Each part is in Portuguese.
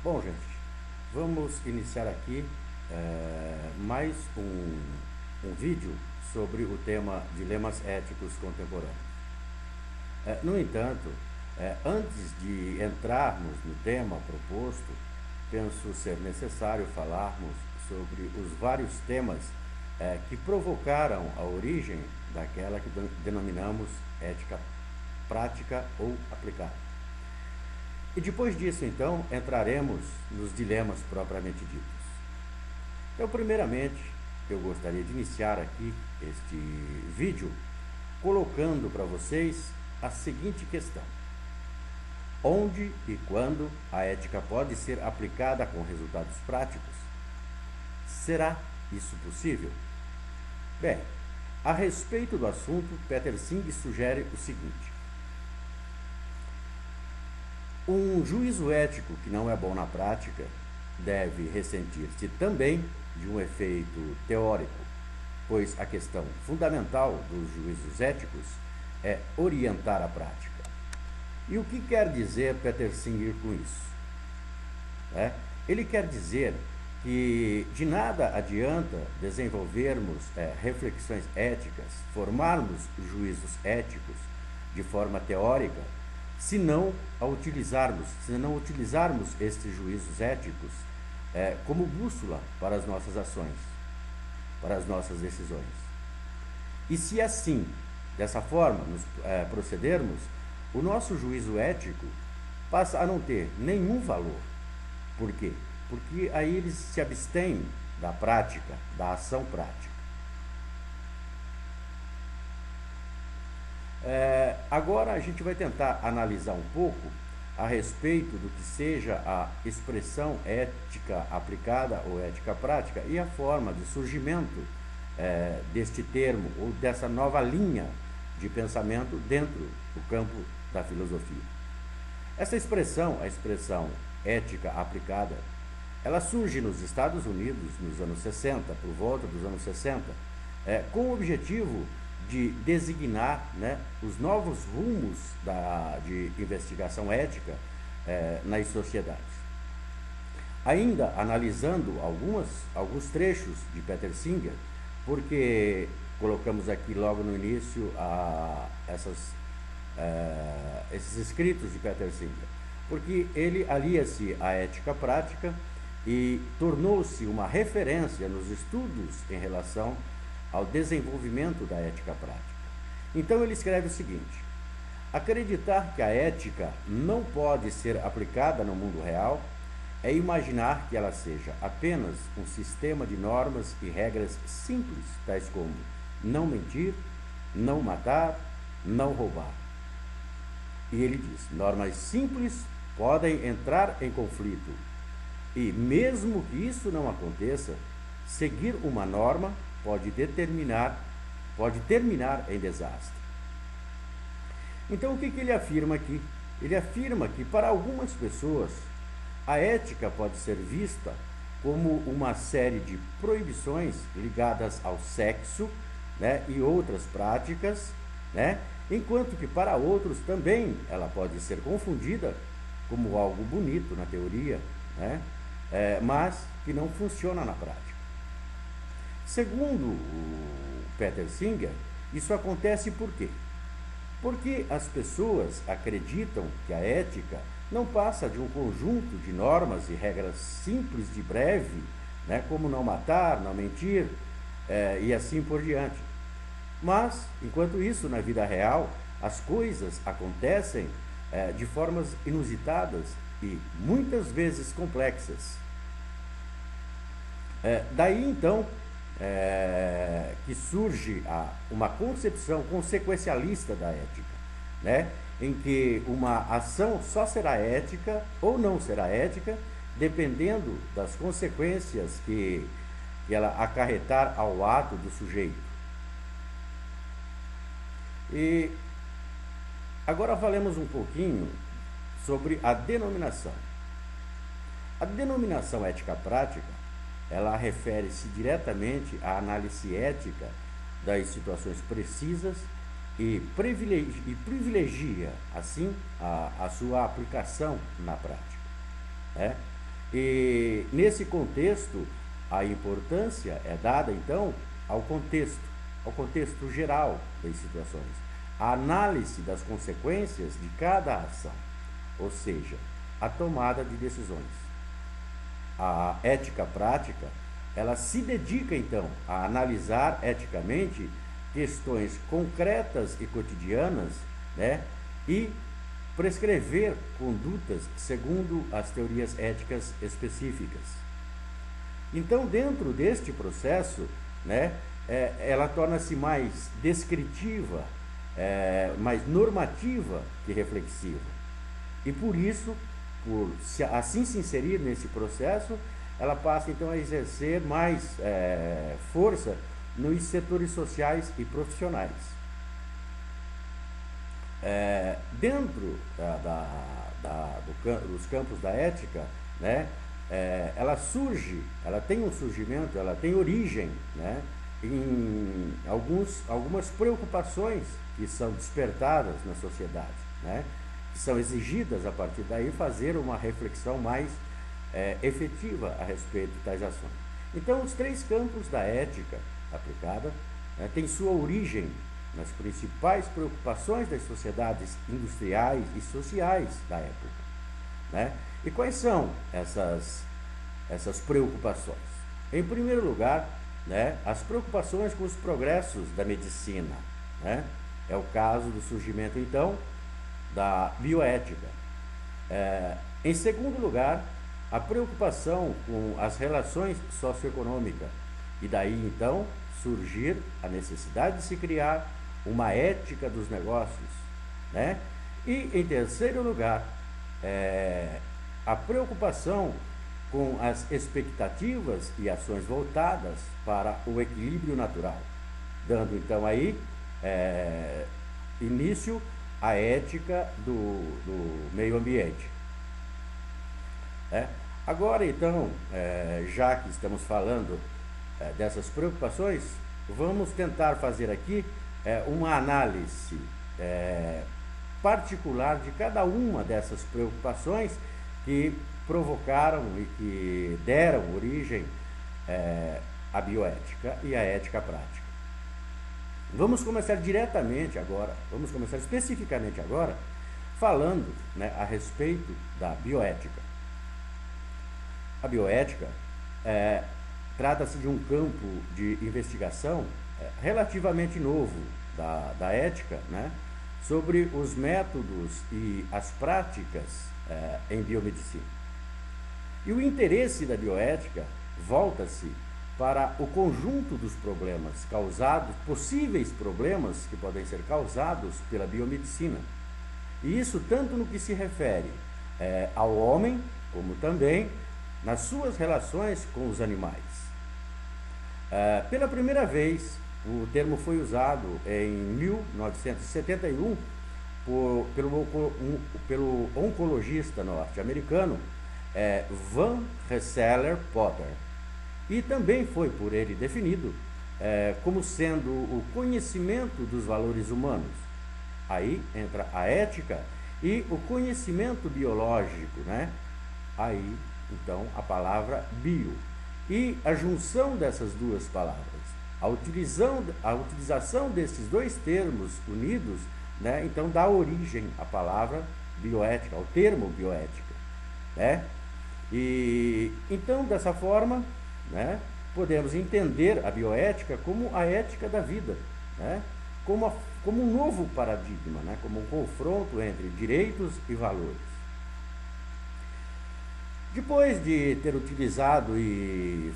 Bom, gente, vamos iniciar aqui mais um vídeo sobre o tema dilemas éticos contemporâneos. No entanto, antes de entrarmos no tema proposto, penso ser necessário falarmos sobre os vários temas que provocaram a origem daquela que denominamos ética prática ou aplicada. E depois disso, então, entraremos nos dilemas propriamente ditos. Então, primeiramente, eu gostaria de iniciar aqui este vídeo colocando para vocês a seguinte questão: onde e quando a ética pode ser aplicada com resultados práticos? Será isso possível? Bem, a respeito do assunto, Peter Singh sugere o seguinte: um juízo ético que não é bom na prática deve ressentir-se também de um efeito teórico, pois a questão fundamental dos juízos éticos é orientar a prática. E o que quer dizer Peter Singer com isso? Ele quer dizer que de nada adianta desenvolvermos reflexões éticas, formarmos juízos éticos de forma teórica, se não utilizarmos estes juízos éticos como bússola para as nossas ações, para as nossas decisões. E se assim, dessa forma, procedermos, o nosso juízo ético passa a não ter nenhum valor. Por quê? Porque aí eles se abstêm da prática, da ação prática. Agora a gente vai tentar analisar um pouco a respeito do que seja a expressão ética aplicada ou ética prática e a forma de surgimento deste termo ou dessa nova linha de pensamento dentro do campo da filosofia. Essa expressão, a expressão ética aplicada, ela surge nos Estados Unidos nos anos 60, por volta dos anos 60, com o objetivo de designar os novos rumos de investigação ética nas sociedades. Ainda analisando alguns trechos de Peter Singer, porque colocamos aqui logo no início esses escritos de Peter Singer, porque ele alia-se à ética prática e tornou-se uma referência nos estudos em relação ao desenvolvimento da ética prática. Então ele escreve o seguinte: acreditar que a ética não pode ser aplicada no mundo real é imaginar que ela seja apenas um sistema de normas e regras simples, tais como não mentir, não matar, não roubar. E ele diz: normas simples podem entrar em conflito, e mesmo que isso não aconteça, seguir uma norma pode terminar em desastre. Então o que ele afirma aqui? Ele afirma que para algumas pessoas a ética pode ser vista como uma série de proibições ligadas ao sexo e outras práticas, enquanto que para outros também ela pode ser confundida como algo bonito na teoria, mas que não funciona na prática. Segundo o Peter Singer, isso acontece por quê? Porque as pessoas acreditam que a ética não passa de um conjunto de normas e regras simples de breve, como não matar, não mentir, e assim por diante. Mas, enquanto isso, na vida real, as coisas acontecem de formas inusitadas e muitas vezes complexas. Daí, então, que surge uma concepção consequencialista da ética, em que uma ação só será ética ou não será ética, dependendo das consequências que ela acarretar ao ato do sujeito. E agora falemos um pouquinho sobre a denominação. A denominação ética prática, ela refere-se diretamente à análise ética das situações precisas e privilegia, assim, a sua aplicação na prática. E nesse contexto, a importância é dada então ao contexto geral das situações, a análise das consequências de cada ação, ou seja, a tomada de decisões. A ética prática, ela se dedica então a analisar eticamente questões concretas e cotidianas, né, e prescrever condutas segundo as teorias éticas específicas. Então, dentro deste processo, né, ela torna-se mais descritiva, mais normativa que reflexiva. E por isso, por assim se inserir nesse processo, ela passa então a exercer mais força nos setores sociais e profissionais. Dentro dos campos da ética, né, ela surge, ela tem um surgimento, ela tem origem, né, em algumas preocupações que são despertadas na sociedade, né, que são exigidas a partir daí fazer uma reflexão mais efetiva a respeito de tais ações. Então, os três campos da ética aplicada, né, têm sua origem nas principais preocupações das sociedades industriais e sociais da época, né? E quais são essas preocupações? Em primeiro lugar, né, as preocupações com os progressos da medicina, né? É o caso do surgimento, então, da bioética. Em segundo lugar, a preocupação com as relações socioeconômicas, e daí, então, surgir a necessidade de se criar uma ética dos negócios, né? E, em terceiro lugar, a preocupação com as expectativas e ações voltadas para o equilíbrio natural, dando, então, aí início à ética do meio ambiente. Agora, então, já que estamos falando dessas preocupações, vamos tentar fazer aqui uma análise particular de cada uma dessas preocupações que provocaram e que deram origem à bioética e à ética prática. Vamos começar especificamente agora, falando, né, a respeito da bioética. A bioética trata-se de um campo de investigação relativamente novo da ética, né, sobre os métodos e as práticas em biomedicina. E o interesse da bioética volta-se para o conjunto dos problemas causados, possíveis problemas que podem ser causados pela biomedicina. E isso tanto no que se refere ao homem, como também nas suas relações com os animais. Pela primeira vez, o termo foi usado em 1971 pelo oncologista norte-americano Van Rensselaer Potter, e também foi por ele definido como sendo o conhecimento dos valores humanos. Aí entra a ética e o conhecimento biológico, né? Aí, então, a palavra bio. E a junção dessas duas palavras, a utilização desses dois termos unidos, né, então dá origem à palavra bioética, ao termo bioética, né? E então, dessa forma, né, podemos entender a bioética como a ética da vida, né, como um novo paradigma, né, como um confronto entre direitos e valores. Depois de ter utilizado e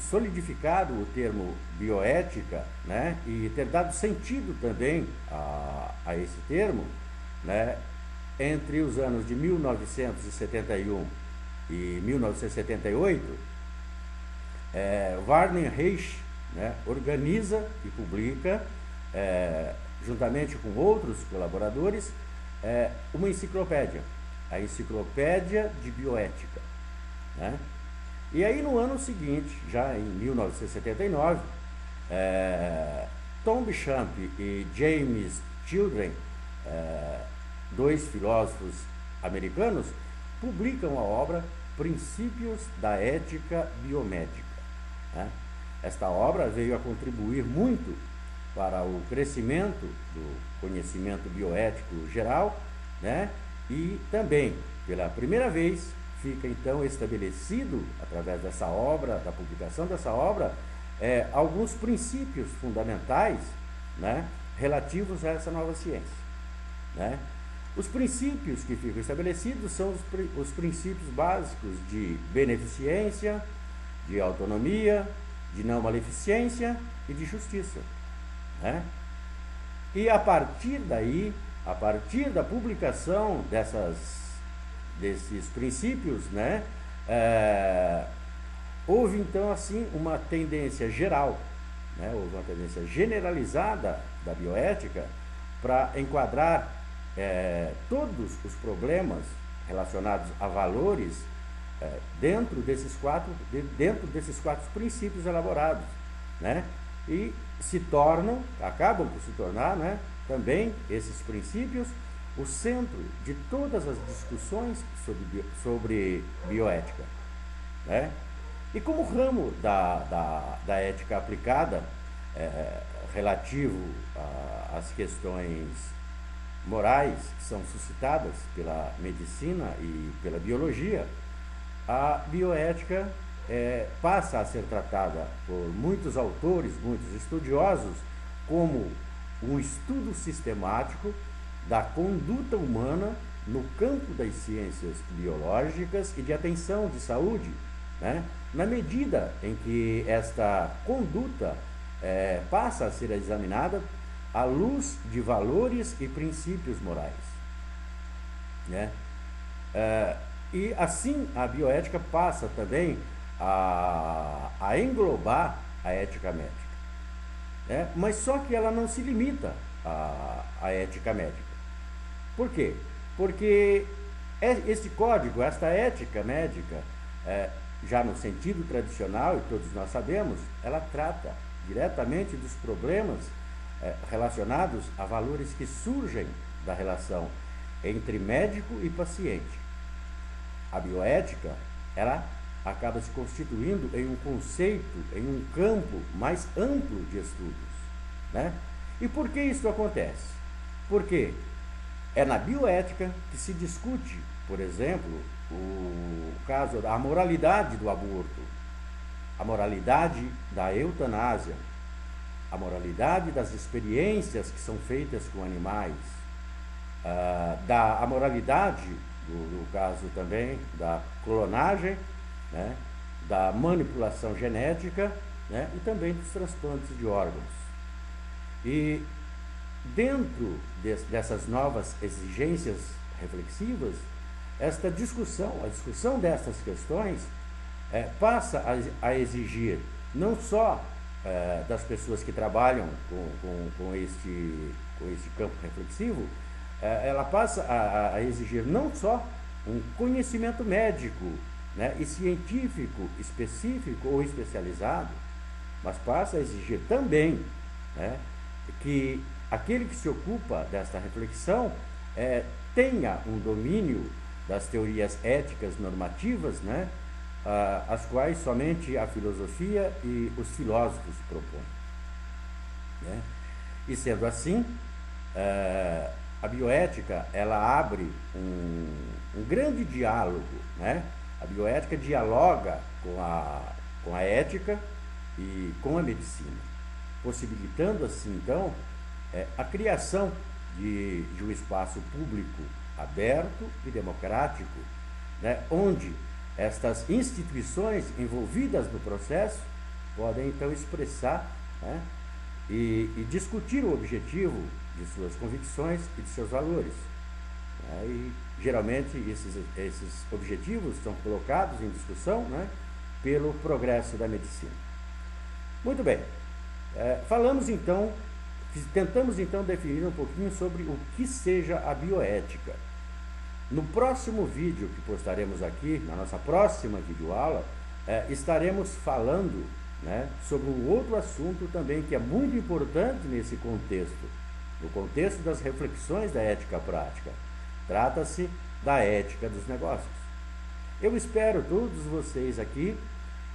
solidificado o termo bioética, né, e ter dado sentido também a esse termo, né, entre os anos de 1971 e 1978, Werner Reich, né, organiza e publica, juntamente com outros colaboradores, uma enciclopédia, a Enciclopédia de Bioética, né? E aí, no ano seguinte, já em 1979, Tom Bichamp e James Children, dois filósofos americanos, publicam a obra Princípios da Ética Biomédica. Né? Esta obra veio a contribuir muito para o crescimento do conhecimento bioético geral, né? E também, pela primeira vez, fica então estabelecido, através dessa obra, da publicação dessa obra, alguns princípios fundamentais, né, relativos a essa nova ciência. Né? Os princípios que ficam estabelecidos são os princípios básicos de beneficência, de autonomia, de não maleficência e de justiça. Né? E a partir daí, a partir da publicação desses princípios, né, houve então assim uma tendência geral, né, houve uma tendência generalizada da bioética para enquadrar todos os problemas relacionados a valores dentro desses quatro princípios elaborados, né? E acabam por se tornar, né, também esses princípios o centro de todas as discussões sobre bioética. Né? E como ramo da ética aplicada, relativo às questões morais que são suscitadas pela medicina e pela biologia, a bioética passa a ser tratada por muitos autores, muitos estudiosos, como um estudo sistemático da conduta humana no campo das ciências biológicas e de atenção de saúde, né? Na medida em que esta conduta passa a ser examinada à luz de valores e princípios morais. Né? E assim a bioética passa também a englobar a ética médica. Mas só que ela não se limita à ética médica. Por quê? Porque esse código, esta ética médica, já no sentido tradicional, e todos nós sabemos, ela trata diretamente dos problemas relacionados a valores que surgem da relação entre médico e paciente. A bioética, ela acaba se constituindo em um conceito, em um campo mais amplo de estudos. Né? E por que isso acontece? Porque é na bioética que se discute, por exemplo, o caso da moralidade do aborto, a moralidade da eutanásia, a moralidade das experiências que são feitas com animais, a moralidade, no caso também, da clonagem, né, da manipulação genética, né, e também dos transplantes de órgãos. E dentro dessas novas exigências reflexivas, esta discussão, a discussão dessas questões, passa a exigir não só das pessoas que trabalham com este campo reflexivo, ela passa a exigir não só um conhecimento médico, né, e científico específico ou especializado, mas passa a exigir também, né, que aquele que se ocupa desta reflexão tenha um domínio das teorias éticas normativas, né, as quais somente a filosofia e os filósofos propõem. Né? E sendo assim, a bioética ela abre um grande diálogo. Né? A bioética dialoga com a ética e com a medicina, possibilitando assim então a criação de um espaço público aberto e democrático, né, onde estas instituições envolvidas no processo podem então expressar, né, e discutir o objetivo de suas convicções e de seus valores. Né, e geralmente esses objetivos são colocados em discussão, né, pelo progresso da medicina. Muito bem, tentamos então definir um pouquinho sobre o que seja a bioética. No próximo vídeo que postaremos aqui, na nossa próxima videoaula, estaremos falando, né, sobre um outro assunto também que é muito importante nesse contexto, no contexto das reflexões da ética prática. Trata-se da ética dos negócios. Eu espero todos vocês aqui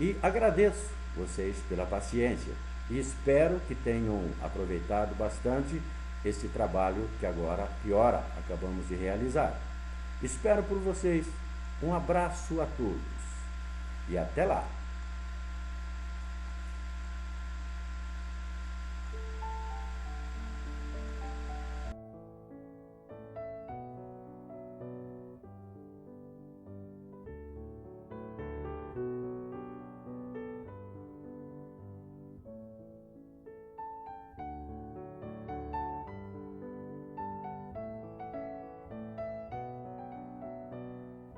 e agradeço vocês pela paciência e espero que tenham aproveitado bastante esse trabalho que agora, acabamos de realizar. Espero por vocês. Um abraço a todos e até lá!